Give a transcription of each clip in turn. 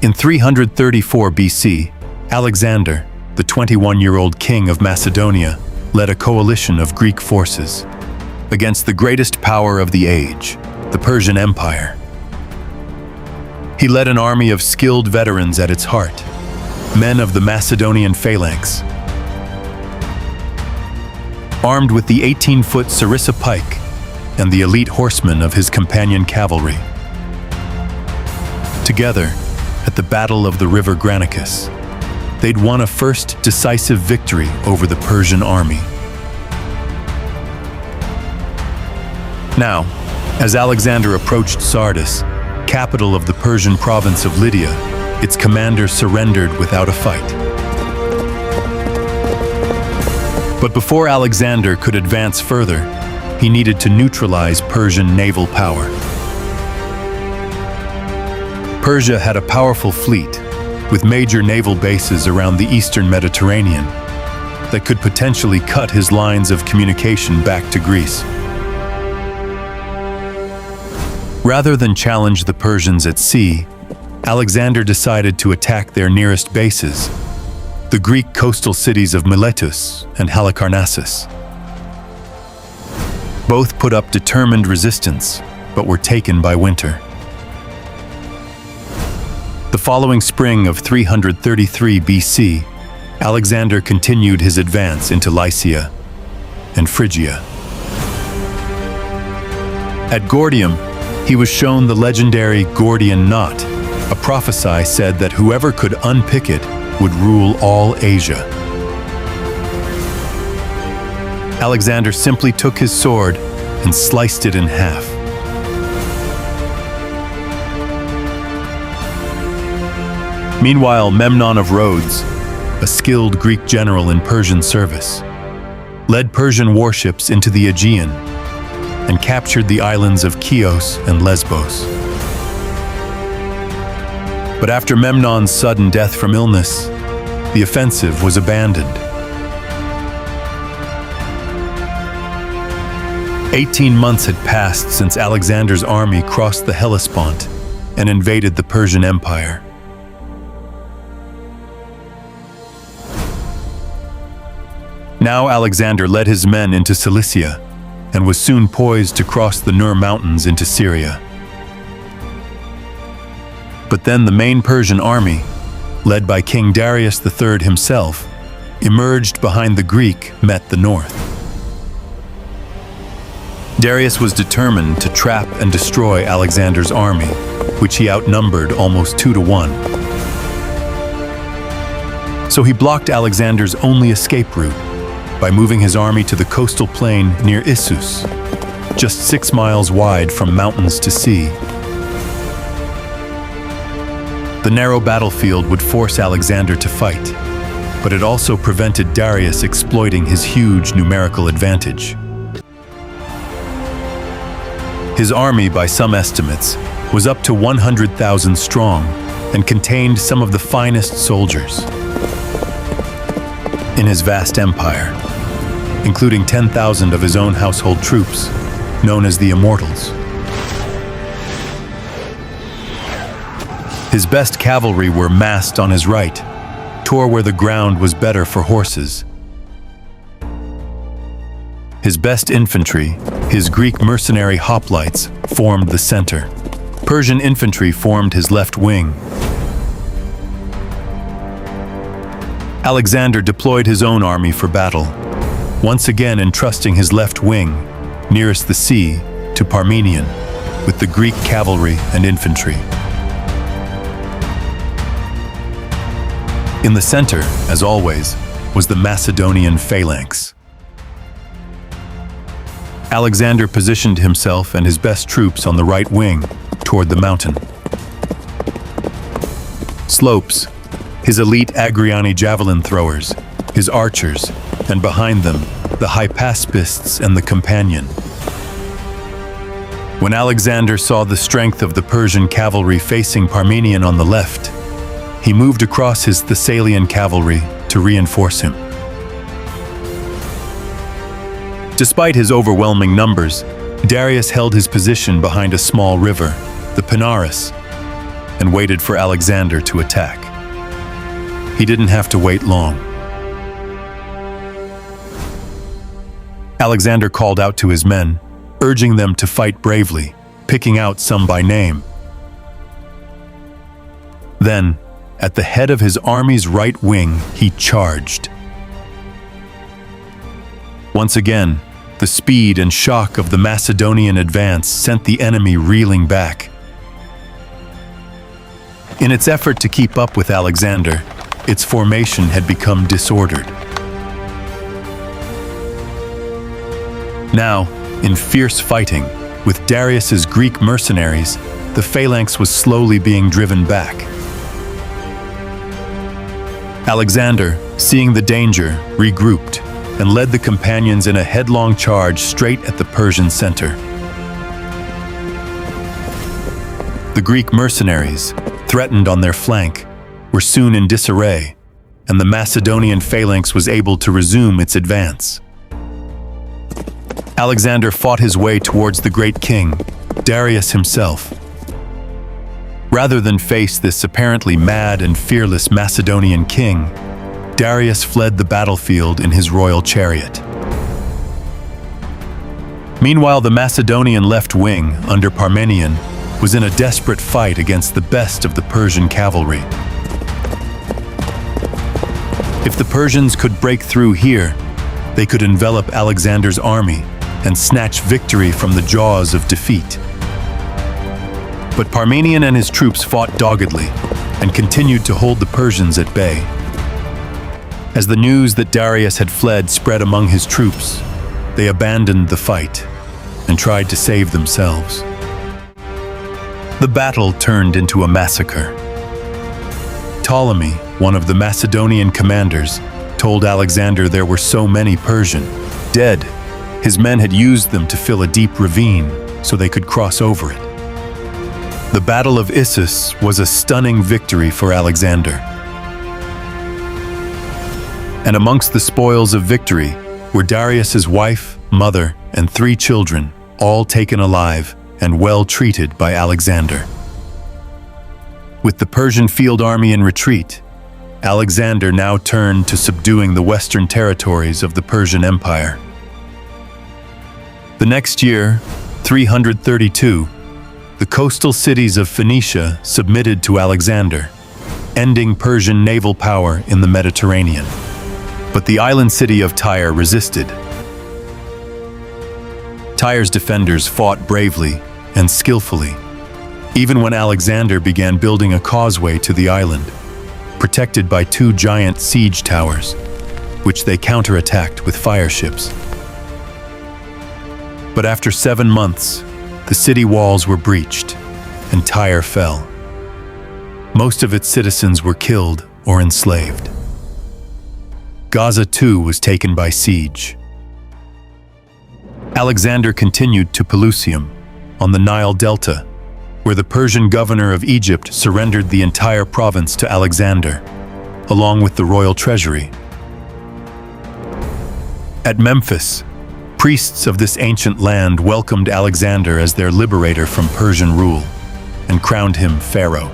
In 334 BC, Alexander, the 21-year-old king of Macedonia, led a coalition of Greek forces against the greatest power of the age, the Persian Empire. He led an army of skilled veterans at its heart, men of the Macedonian phalanx. Armed with the 18-foot sarissa pike and the elite horsemen of his companion cavalry. Together, at the Battle of the River Granicus, they'd won a first decisive victory over the Persian army. Now, as Alexander approached Sardis, capital of the Persian province of Lydia, its commander surrendered without a fight. But before Alexander could advance further, he needed to neutralize Persian naval power. Persia had a powerful fleet, with major naval bases around the eastern Mediterranean, that could potentially cut his lines of communication back to Greece. Rather than challenge the Persians at sea, Alexander decided to attack their nearest bases, the Greek coastal cities of Miletus and Halicarnassus. Both put up determined resistance, but were taken by winter. The following spring of 333 BC, Alexander continued his advance into Lycia and Phrygia. At Gordium, he was shown the legendary Gordian Knot. A prophecy said that whoever could unpick it would rule all Asia. Alexander simply took his sword and sliced it in half. Meanwhile, Memnon of Rhodes, a skilled Greek general in Persian service, led Persian warships into the Aegean and captured the islands of Chios and Lesbos. But after Memnon's sudden death from illness, the offensive was abandoned. 18 months had passed since Alexander's army crossed the Hellespont and invaded the Persian Empire. Now Alexander led his men into Cilicia and was soon poised to cross the Nur Mountains into Syria. But then the main Persian army, led by King Darius III himself, emerged behind the Greek met the north. Darius was determined to trap and destroy Alexander's army, which he outnumbered almost 2-1. So he blocked Alexander's only escape route by moving his army to the coastal plain near Issus, just 6 miles wide from mountains to sea. The narrow battlefield would force Alexander to fight, but it also prevented Darius exploiting his huge numerical advantage. His army, by some estimates, was up to 100,000 strong and contained some of the finest soldiers in his vast empire, including 10,000 of his own household troops, known as the Immortals. His best cavalry were massed on his right, toward where the ground was better for horses. His best infantry, his Greek mercenary hoplites, formed the center. Persian infantry formed his left wing. Alexander deployed his own army for battle, once again entrusting his left wing, nearest the sea, to Parmenion, with the Greek cavalry and infantry. In the center, as always, was the Macedonian phalanx. Alexander positioned himself and his best troops on the right wing, toward the mountain slopes, his elite Agriani javelin throwers, his archers, and behind them, the Hypaspists and the companion. When Alexander saw the strength of the Persian cavalry facing Parmenion on the left, he moved across his Thessalian cavalry to reinforce him. Despite his overwhelming numbers, Darius held his position behind a small river, the Pinaris, and waited for Alexander to attack. He didn't have to wait long. Alexander called out to his men, urging them to fight bravely, picking out some by name. Then, at the head of his army's right wing, he charged. Once again, the speed and shock of the Macedonian advance sent the enemy reeling back. In its effort to keep up with Alexander, its formation had become disordered. Now, in fierce fighting, with Darius's Greek mercenaries, the phalanx was slowly being driven back. Alexander, seeing the danger, regrouped and led the companions in a headlong charge straight at the Persian center. The Greek mercenaries, threatened on their flank, were soon in disarray, and the Macedonian phalanx was able to resume its advance. Alexander fought his way towards the great king, Darius himself. Rather than face this apparently mad and fearless Macedonian king, Darius fled the battlefield in his royal chariot. Meanwhile, the Macedonian left wing, under Parmenion, was in a desperate fight against the best of the Persian cavalry. If the Persians could break through here, they could envelop Alexander's army and snatch victory from the jaws of defeat. But Parmenion and his troops fought doggedly and continued to hold the Persians at bay. As the news that Darius had fled spread among his troops, they abandoned the fight and tried to save themselves. The battle turned into a massacre. Ptolemy, one of the Macedonian commanders, told Alexander there were so many Persian dead. His men had used them to fill a deep ravine so they could cross over it. The Battle of Issus was a stunning victory for Alexander. And amongst the spoils of victory were Darius's wife, mother, and 3 children, all taken alive and well treated by Alexander. With the Persian field army in retreat, Alexander now turned to subduing the western territories of the Persian Empire. The next year, 332, the coastal cities of Phoenicia submitted to Alexander, ending Persian naval power in the Mediterranean. But the island city of Tyre resisted. Tyre's defenders fought bravely and skillfully, even when Alexander began building a causeway to the island, protected by 2 giant siege towers, which they counterattacked with fire ships. But after 7 months, the city walls were breached, and Tyre fell. Most of its citizens were killed or enslaved. Gaza too was taken by siege. Alexander continued to Pelusium, on the Nile Delta, where the Persian governor of Egypt surrendered the entire province to Alexander, along with the royal treasury. At Memphis, priests of this ancient land welcomed Alexander as their liberator from Persian rule and crowned him pharaoh.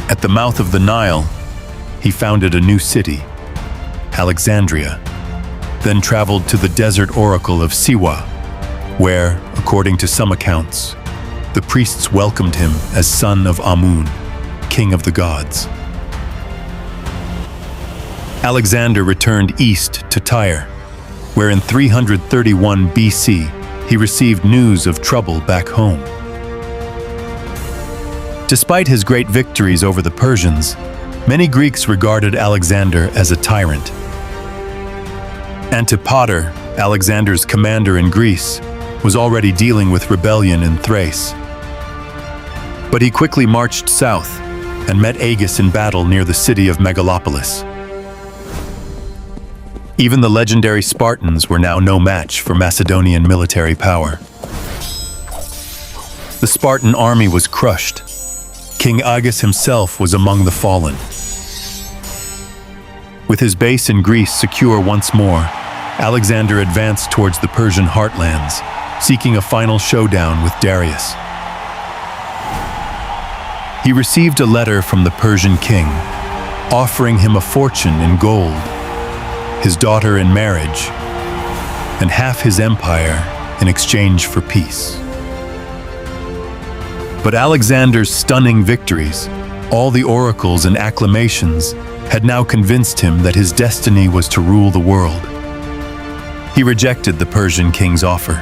At the mouth of the Nile, he founded a new city, Alexandria, then traveled to the desert oracle of Siwah, where, according to some accounts, the priests welcomed him as son of Amun, king of the gods. Alexander returned east to Tyre, where in 331 BC he received news of trouble back home. Despite his great victories over the Persians, many Greeks regarded Alexander as a tyrant. Antipater, Alexander's commander in Greece, was already dealing with rebellion in Thrace. But he quickly marched south and met Agis in battle near the city of Megalopolis. Even the legendary Spartans were now no match for Macedonian military power. The Spartan army was crushed. King Agis himself was among the fallen. With his base in Greece secure once more, Alexander advanced towards the Persian heartlands, seeking a final showdown with Darius. He received a letter from the Persian king, offering him a fortune in gold, his daughter in marriage, and half his empire in exchange for peace. But Alexander's stunning victories, all the oracles and acclamations, had now convinced him that his destiny was to rule the world. He rejected the Persian king's offer.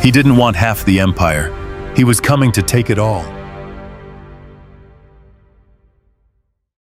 He didn't want half the empire. He was coming to take it all.